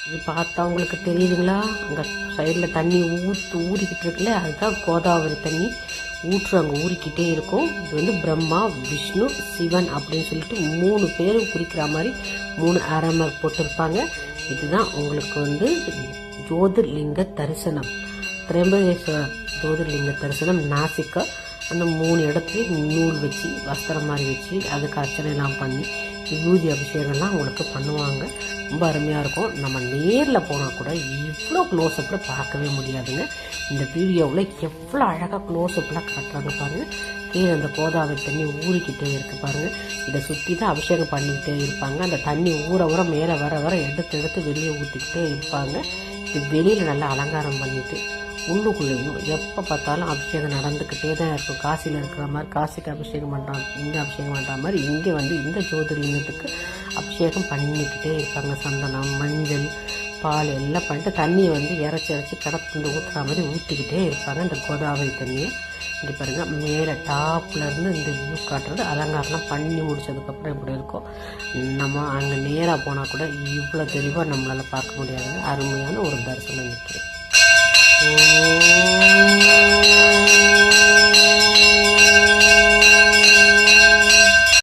இது பார்த்தா உங்களுக்கு தெரியுதுங்களா? அங்கே சைடில் தண்ணி ஊறிக்கிட்டு இருக்குல்ல, அதுதான் கோதாவரி தண்ணி அங்கே ஊறிக்கிட்டே இருக்கும். இது வந்து பிரம்மா, விஷ்ணு, சிவன் அப்படின்னு சொல்லிட்டு 3 பேரும் குறிக்கிற மாதிரி 3 ஆரம்பர் போட்டிருப்பாங்க. இதுதான் உங்களுக்கு வந்து ஜோதிர்லிங்க தரிசனம், திரம்பகேஸ்வரர் ஜோதிர்லிங்க தரிசனம், நாசிக்கா. அந்த 3 இடத்துலையும் நூல் வச்சு வஸ்திரம் மாதிரி வச்சு அதுக்கு அர்ச்சனைலாம் பண்ணி விபூதி அபிஷேகம்லாம் உங்களுக்கு பண்ணுவாங்க. ரொம்ப அருமையாக இருக்கும். நம்ம நேரில் போனால் கூட இவ்வளோ க்ளோஸ்அப்பில் பார்க்கவே முடியாதுங்க. இந்த வீடியோவில் எவ்வளோ அழகாக க்ளோஸ்அப்லாம் காட்டுறாங்க பாருங்கள். கீழே அந்த கோதாவரி தண்ணி ஊறிக்கிட்டே இருக்குது பாருங்கள். இதை சுற்றி தான் அபிஷேகம் பண்ணிக்கிட்டே இருப்பாங்க. அந்த தண்ணி ஊற மேலே வர எடுத்து வெளியே ஊற்றிக்கிட்டே இருப்பாங்க. இது வெளியில் நல்லா அலங்காரம் பண்ணிவிட்டு உள்ளுக்குள்ளேயும் எப்போ பார்த்தாலும் அபிஷேகம் நடந்துக்கிட்டே தான் இருக்கும். காசியில் இருக்கிற மாதிரி காசிக்கு அபிஷேகம் பண்ணுறாங்க, இங்கே அபிஷேகம் பண்ணுற மாதிரி இங்கே வந்து இந்த ஜோதிர்லிங்கத்துக்கு அபிஷேகம் பண்ணிக்கிட்டே இருப்பாங்க. சந்தனம், மஞ்சள், பால் எல்லாம் பண்ணிட்டு தண்ணியை வந்து இறச்சி கடத்து ஊற்றுற மாதிரி ஊற்றிக்கிட்டே இருப்பாங்க. இந்த கோதாவரி தண்ணியை இங்கே பாருங்கள், மேலே டாப்லேருந்து இந்த வியூ காட்டுறது அலங்காரம்லாம் பண்ணி முடிச்சதுக்கப்புறம் இப்படி இருக்கும். நம்ம அங்கே நேராக போனால் கூட இவ்வளோ தெளிவாக நம்மளால் பார்க்க முடியாதுங்க. அருமையான ஒரு தரிசனம் இருக்குது.